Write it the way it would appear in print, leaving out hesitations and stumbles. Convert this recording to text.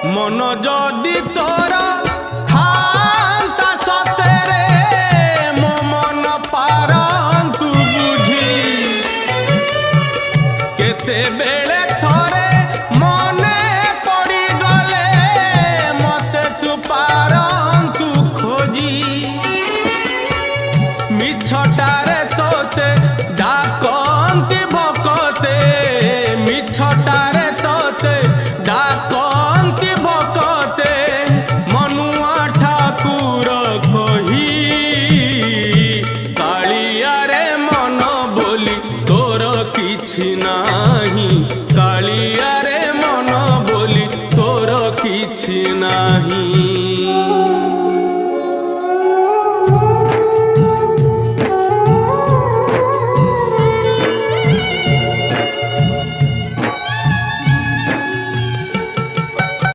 मन जदि तोर थांता सतेरे मो मन पारंतु बुझी केते बेले थोरे मने पड़ी गले मते तू पारंतु खोजी मिछटारे तोते डाकंती भकते मिछटारे तोते डाकंती भकते मनुआ ठाकुर कही कालिया रे मन बोली तोर किछि नाही कालिया रे मन बोली तोर किछि नाही।